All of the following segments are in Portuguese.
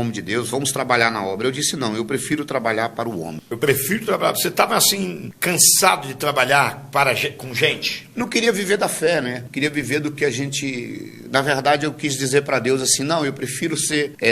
nome de Deus, vamos trabalhar na obra. Eu disse, não, eu prefiro trabalhar para o homem. Eu prefiro trabalhar. Você estava assim, cansado de trabalhar com gente? Não queria viver da fé, né? Queria viver do que a gente... Na verdade, eu quis dizer para Deus assim, não, eu prefiro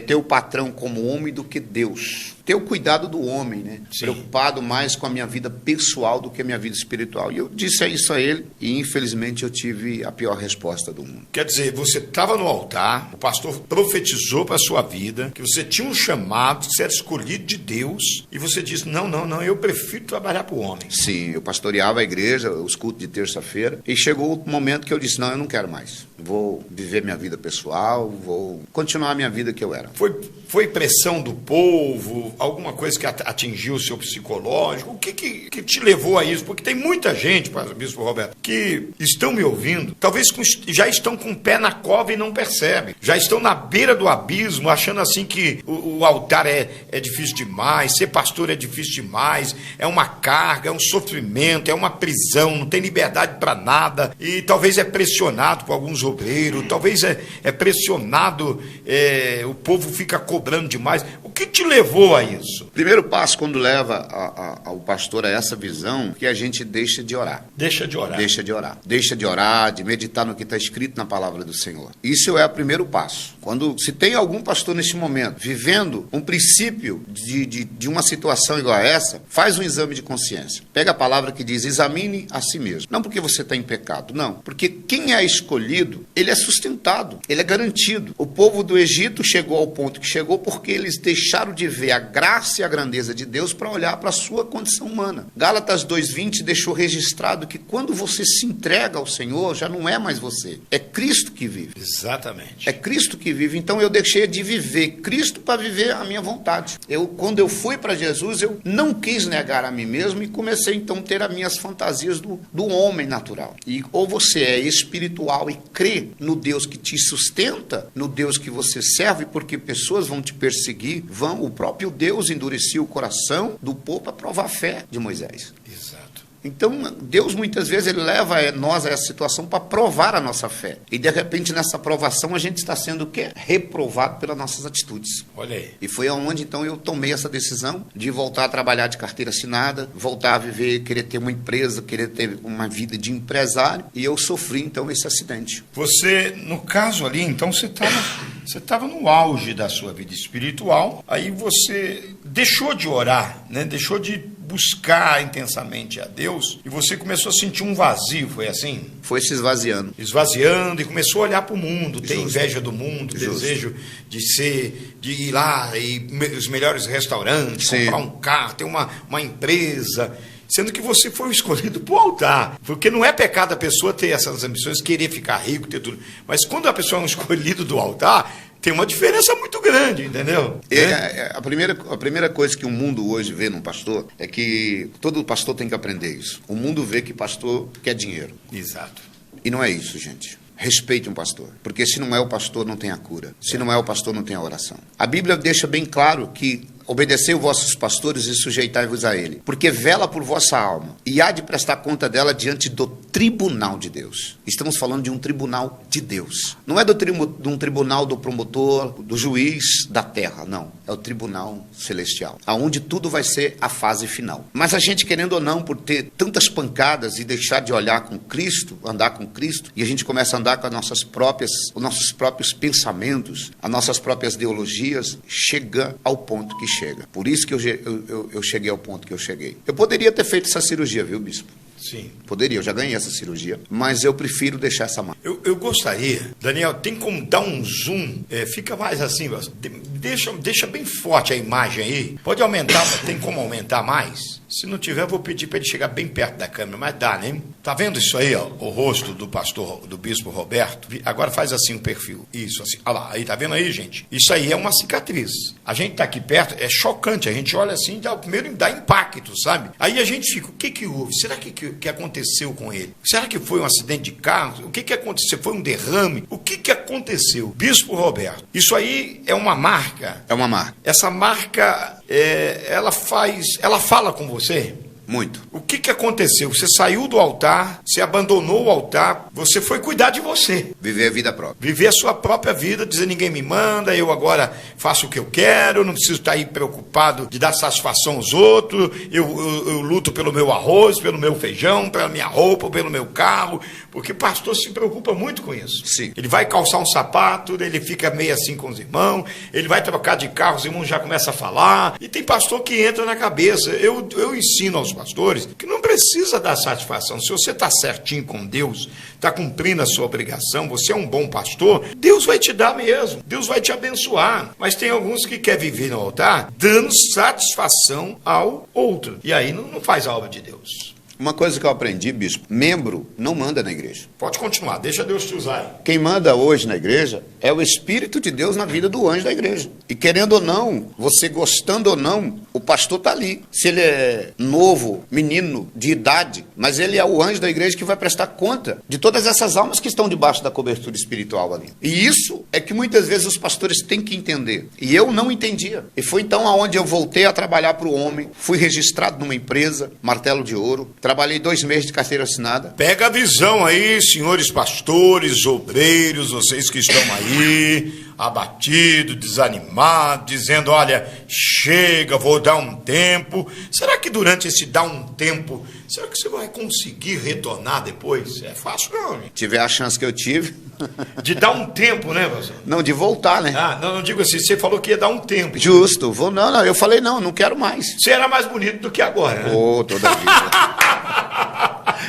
ter o patrão como homem do que Deus. Ter o cuidado do homem, né? Sim. Preocupado mais com a minha vida pessoal do que a minha vida espiritual. E eu disse isso a ele e, infelizmente, eu tive a pior resposta do mundo. Quer dizer, você estava no altar, o pastor profetizou para a sua vida, que você tinha um chamado, que você era escolhido de Deus, e você disse, não, eu prefiro trabalhar para o homem. Sim, eu pastoreava a igreja, os cultos de terça-feira, e chegou o momento que eu disse, não, eu não quero mais. Vou viver minha vida pessoal, vou continuar a minha vida que eu era. Foi pressão do povo, alguma coisa que atingiu o seu psicológico? O que te levou a isso? Porque tem muita gente, Bispo Roberto, que estão me ouvindo, talvez já estão com o pé na cova e não percebem. Já estão na beira do abismo, achando assim que o altar é difícil demais, ser pastor é difícil demais, é uma carga, é um sofrimento, é uma prisão, não tem liberdade para nada, e talvez é pressionado por alguns obreiros, talvez é pressionado, o povo fica cobrando demais. O que te levou a isso? Primeiro passo, quando leva ao pastor a essa visão, que a gente deixa de orar. Deixa de orar. Deixa de orar, de meditar no que está escrito na palavra do Senhor. Isso é o primeiro passo. Quando se tem algum pastor neste momento vivendo um princípio de uma situação igual a essa, faz um exame de consciência. Pega a palavra que diz, examine a si mesmo. Não porque você está em pecado, não. Porque quem é escolhido, ele é sustentado, ele é garantido. O povo do Egito chegou ao ponto que chegou porque eles deixaram de ver a graça e a grandeza de Deus para olhar para a sua condição humana. Gálatas 2:20 deixou registrado que quando você se entrega ao Senhor, já não é mais você, é Cristo que vive. Exatamente. É Cristo que vive. Então eu deixei de viver Cristo para viver a minha vontade. Quando eu fui para Jesus, eu não quis negar a mim mesmo e comecei então a ter as minhas fantasias do homem natural. E ou você é espiritual e crê no Deus que te sustenta, no Deus que você serve, porque pessoas vão te perseguir, o próprio Deus endureceu o coração do povo para provar a fé de Moisés. Exato. Então, Deus muitas vezes ele leva nós a essa situação para provar a nossa fé. E de repente nessa provação a gente está sendo o quê? Reprovado pelas nossas atitudes. Olha aí. E foi aonde então eu tomei essa decisão de voltar a trabalhar de carteira assinada, voltar a viver, querer ter uma empresa, querer ter uma vida de empresário. E eu sofri então esse acidente. Você, no caso ali, então você estava no auge da sua vida espiritual, aí você deixou de orar, né? Deixou de buscar intensamente a Deus, e você começou a sentir um vazio, foi assim? Foi se esvaziando. Esvaziando, e começou a olhar para o mundo, ter Justo. inveja do mundo, Justo. desejo de ir lá, e os melhores restaurantes, Sim. comprar um carro, ter uma empresa, sendo que você foi escolhido para o altar, porque não é pecado a pessoa ter essas ambições, querer ficar rico, ter tudo, mas quando a pessoa é um escolhido do altar, tem uma diferença muito grande, entendeu? A primeira coisa que o mundo hoje vê num pastor é que todo pastor tem que aprender isso. O mundo vê que pastor quer dinheiro. Exato. E não é isso, gente. Respeite um pastor, porque se não é o pastor, não tem a cura. Se não é o pastor, não tem a oração. A Bíblia deixa bem claro que obedecei os vossos pastores e sujeitai-vos a ele, porque vela por vossa alma, e há de prestar conta dela diante do tribunal de Deus. Estamos falando de um tribunal de Deus. Não é de um tribunal do promotor, do juiz da terra, não. É o tribunal celestial, aonde tudo vai ser a fase final. Mas a gente, querendo ou não, por ter tantas pancadas e deixar de olhar com Cristo, andar com Cristo, e a gente começa a andar com os nossos próprios pensamentos, as nossas próprias ideologias, chega ao ponto que chega. Por isso que eu cheguei ao ponto que eu cheguei. Eu poderia ter feito essa cirurgia, viu, bispo? Sim. Poderia, eu já ganhei essa cirurgia, mas eu prefiro deixar essa marca. Eu gostaria, Daniel, tem como dar um zoom, fica mais assim, deixa bem forte a imagem aí, pode aumentar, tem como aumentar mais? Se não tiver, eu vou pedir para ele chegar bem perto da câmera, mas dá, né? Tá vendo isso aí, ó? O rosto do pastor, do bispo Roberto? Agora faz assim o perfil. Isso, assim. Olha lá, aí tá vendo aí, gente? Isso aí é uma cicatriz. A gente tá aqui perto, é chocante. A gente olha assim, primeiro dá impacto, sabe? Aí a gente fica, o que houve? Será que aconteceu com ele? Será que foi um acidente de carro? O que aconteceu? Foi um derrame? O que aconteceu? Bispo Roberto, isso aí é uma marca? É uma marca. Essa marca, ela fala com você? Muito. O que aconteceu? Você saiu do altar, você abandonou o altar, você foi cuidar de você. Viver a vida própria. Viver a sua própria vida, dizer ninguém me manda, eu agora faço o que eu quero, não preciso estar aí preocupado de dar satisfação aos outros, eu luto pelo meu arroz, pelo meu feijão, pela minha roupa, pelo meu carro, porque o pastor se preocupa muito com isso. Sim. Ele vai calçar um sapato, ele fica meio assim com os irmãos, ele vai trocar de carro, os irmãos já começam a falar, e tem pastor que entra na cabeça. Eu ensino aos pastores que não precisa dar satisfação. Se você está certinho com Deus, está cumprindo a sua obrigação, você é um bom pastor, Deus vai te dar mesmo, Deus vai te abençoar. Mas tem alguns que querem viver no altar dando satisfação ao outro, e aí não faz a obra de Deus. Uma coisa que eu aprendi, bispo, membro não manda na igreja. Pode continuar, deixa Deus te usar aí. Quem manda hoje na igreja é o Espírito de Deus na vida do anjo da igreja. E querendo ou não, você gostando ou não, o pastor está ali. Se ele é novo, menino, de idade, mas ele é o anjo da igreja que vai prestar conta de todas essas almas que estão debaixo da cobertura espiritual ali. E isso é que muitas vezes os pastores têm que entender. E eu não entendia. E foi então aonde eu voltei a trabalhar para o homem, fui registrado numa empresa, Martelo de Ouro, trabalhei 2 meses de carteira assinada. Pega a visão aí, senhores pastores, obreiros, vocês que estão aí, abatidos, desanimados, dizendo, olha, chega, vou dar um tempo. Será que durante esse dar um tempo, será que você vai conseguir retornar depois? É fácil não, gente. Tiver a chance que eu tive. De dar um tempo, né, pastor? Não, de voltar, né? Ah, não digo assim, você falou que ia dar um tempo. Justo, vou, não, eu falei não quero mais. Você era mais bonito do que agora, né? Toda a vida.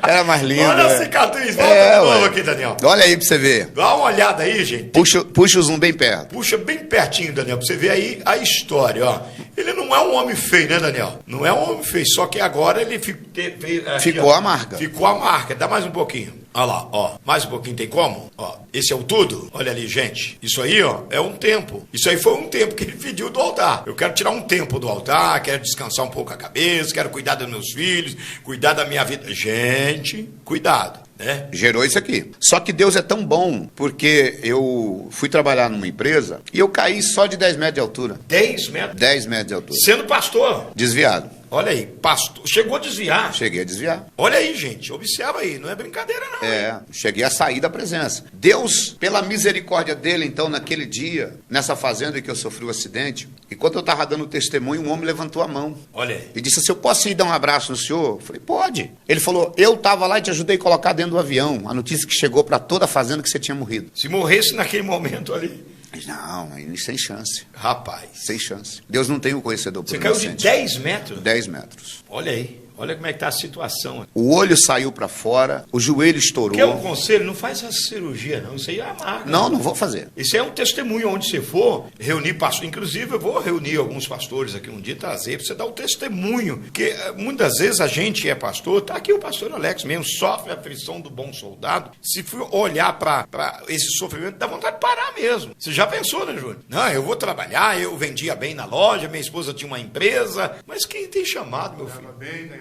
Era mais lindo. Olha a cicatriz, volta de novo aqui, Daniel. Olha aí pra você ver. Dá uma olhada aí, gente. Puxa o zoom bem perto. Puxa bem pertinho, Daniel, pra você ver aí a história, ó. Ele não é um homem feio, né, Daniel? Não é um homem feio, só que agora ele ficou a marca. Ficou a marca. Dá mais um pouquinho. Olha lá, ó. Mais um pouquinho, tem como? Ó, esse é o tudo? Olha ali, gente. Isso aí, ó, é um tempo. Isso aí foi um tempo que ele pediu do altar. Eu quero tirar um tempo do altar, quero descansar um pouco a cabeça, quero cuidar dos meus filhos, cuidar da minha vida. Gente, cuidado. Né? Gerou isso aqui. Só que Deus é tão bom, porque eu fui trabalhar numa empresa e eu caí só de 10 metros de altura. 10 metros? 10 metros de altura. Sendo pastor? Desviado. Olha aí, pastor. Chegou a desviar? Cheguei a desviar. Olha aí, gente. Observa aí. Não é brincadeira, não. Cheguei a sair da presença. Deus, pela misericórdia dele, então, naquele dia, nessa fazenda em que eu sofri o acidente, enquanto eu estava dando testemunho, um homem levantou a mão. Olha aí. E disse assim, eu posso ir dar um abraço no senhor? Eu falei, pode. Ele falou, eu estava lá e te ajudei a colocar dentro do avião a notícia que chegou para toda a fazenda que você tinha morrido. Se morresse naquele momento ali... Não, sem chance. Rapaz. Sem chance. Deus não tem o conhecedor por Você caiu de 10 metros? 10 metros. Olha aí. Olha como é que está a situação. O olho saiu para fora, o joelho estourou. Quer um conselho? Não faz essa cirurgia, não. Isso aí é a marca. Não vou fazer. Isso é um testemunho onde você for reunir pastores. Inclusive, eu vou reunir alguns pastores aqui um dia, trazer para você dar o testemunho. Porque muitas vezes a gente é pastor, está aqui o pastor Alex mesmo, sofre a aflição do bom soldado. Se for olhar para esse sofrimento, dá vontade de parar mesmo. Você já pensou, né, Júnior? Não, eu vou trabalhar, eu vendia bem na loja, minha esposa tinha uma empresa. Mas quem tem chamado, meu filho?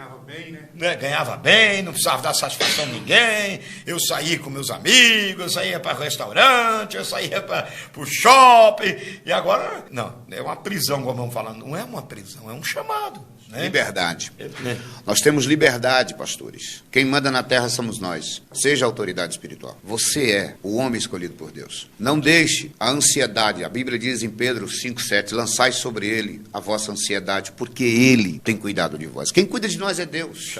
Ganhava bem, né? Ganhava bem, não precisava dar satisfação a ninguém. Eu saía com meus amigos, eu saía para o restaurante, eu saía para o shopping. E agora, não, é uma prisão, como vamos falando. Não é uma prisão, é um chamado. Né? Liberdade. Nós temos liberdade, pastores. Quem manda na terra somos nós. Seja a autoridade espiritual. Você é o homem escolhido por Deus. Não deixe a ansiedade. A Bíblia diz em Pedro 5,7, lançai sobre ele a vossa ansiedade, porque ele tem cuidado de vós. Quem cuida de nós é Deus.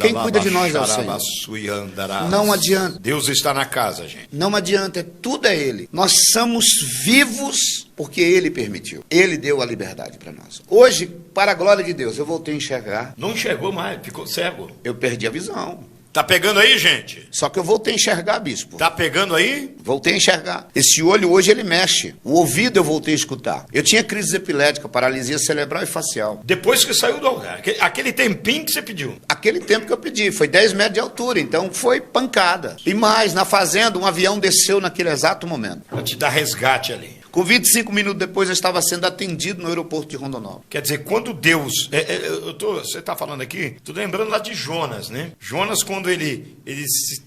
Quem cuida de nós é o Senhor. Não adianta. Deus está na casa, gente. Não adianta, tudo é ele. Nós somos vivos porque ele permitiu. Ele deu a liberdade para nós. Hoje, para a glória de Deus, eu voltei a enxergar. Não enxergou mais, ficou cego. Eu perdi a visão. Tá pegando aí, gente? Só que eu voltei a enxergar, bispo. Tá pegando aí? Voltei a enxergar. Esse olho hoje ele mexe. O ouvido eu voltei a escutar. Eu tinha crise epilética, paralisia cerebral e facial. Depois que saiu do altar. Aquele tempinho que você pediu. Aquele tempo que eu pedi. Foi 10 metros de altura, então foi pancada. E mais, na fazenda, um avião desceu naquele exato momento. Pra te dar resgate ali. Com 25 minutos depois, eu estava sendo atendido no aeroporto de Rondonópolis. Quer dizer, quando Deus... você está falando aqui, estou lembrando lá de Jonas, né? Jonas, quando ele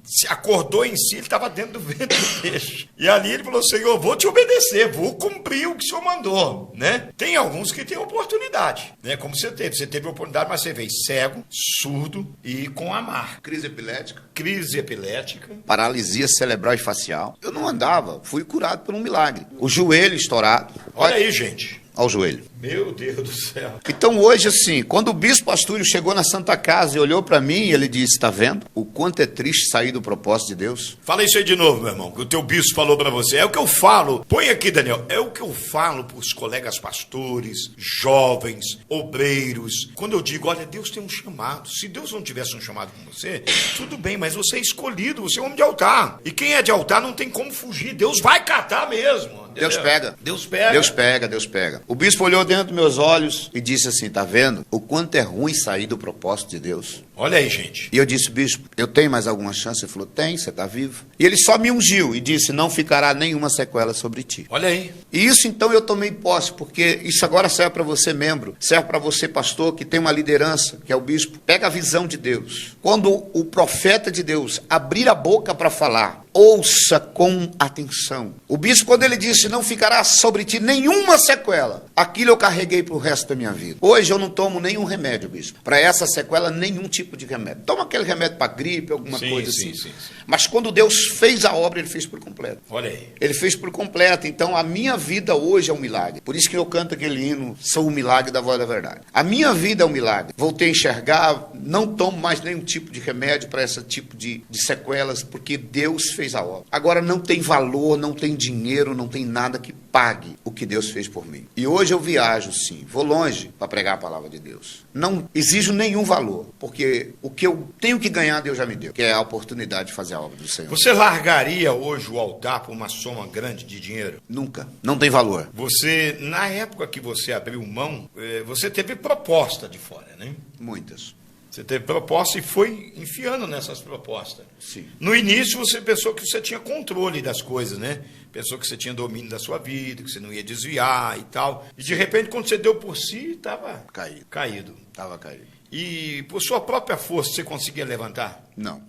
se acordou em si, ele estava dentro do ventre do peixe. E ali ele falou, Senhor, vou te obedecer, vou cumprir o que o Senhor mandou, né? Tem alguns que têm oportunidade, né? Como você teve. Você teve oportunidade, mas você veio cego, surdo e com a marca. Crise epilética. Crise epilética. Paralisia cerebral e facial. Eu não andava, fui curado por um milagre. O joelho estourado. Olha aí, gente. Ao joelho. Meu Deus do céu. Então hoje, assim, quando o bispo Astúrio chegou na Santa Casa e olhou para mim, ele disse, está vendo o quanto é triste sair do propósito de Deus? Fala isso aí de novo, meu irmão, que o teu bispo falou para você. É o que eu falo, põe aqui, Daniel, é o que eu falo para os colegas pastores, jovens, obreiros. Quando eu digo, olha, Deus tem um chamado. Se Deus não tivesse um chamado com você, tudo bem, mas você é escolhido, você é homem de altar. E quem é de altar não tem como fugir, Deus vai catar mesmo. Entendeu? Deus pega. Deus pega. Deus pega, Deus pega. O bispo olhou dentro dos meus olhos e disse assim, tá vendo o quanto é ruim sair do propósito de Deus? Olha aí, gente. E eu disse, bispo, eu tenho mais alguma chance? Ele falou, tem, você está vivo. E ele só me ungiu e disse, não ficará nenhuma sequela sobre ti. Olha aí. E isso então eu tomei posse, porque isso agora serve para você membro, serve para você pastor, que tem uma liderança, que é o bispo. Pega a visão de Deus. Quando o profeta de Deus abrir a boca para falar, ouça com atenção. O bispo, quando ele disse, não ficará sobre ti nenhuma sequela, aquilo eu carreguei para o resto da minha vida. Hoje eu não tomo nenhum remédio, bispo. Para essa sequela, nenhum tipo de remédio. Toma aquele remédio para gripe, alguma coisa assim. Sim. Mas quando Deus fez a obra, ele fez por completo. Olha aí. Ele fez por completo. Então a minha vida hoje é um milagre. Por isso que eu canto aquele hino, sou o milagre da voz da verdade. A minha vida é um milagre. Voltei a enxergar, não tomo mais nenhum tipo de remédio para esse tipo de sequelas, porque Deus fez a obra. Agora não tem valor, não tem dinheiro, não tem nada que pague o que Deus fez por mim. E hoje eu viajo sim, vou longe para pregar a palavra de Deus. Não exijo nenhum valor, porque o que eu tenho que ganhar Deus já me deu, que é a oportunidade de fazer a obra do Senhor. Você largaria hoje o altar por uma soma grande de dinheiro? Nunca. Não tem valor. Você, na época que você abriu mão, você teve proposta de fora, né? Muitas. Você teve proposta e foi enfiando nessas propostas. Sim. No início você pensou que você tinha controle das coisas, né? Pensou que você tinha domínio da sua vida, que você não ia desviar e tal. E de repente, quando você deu por si, estava caído. Estava caído. E por sua própria força, você conseguia levantar? Não.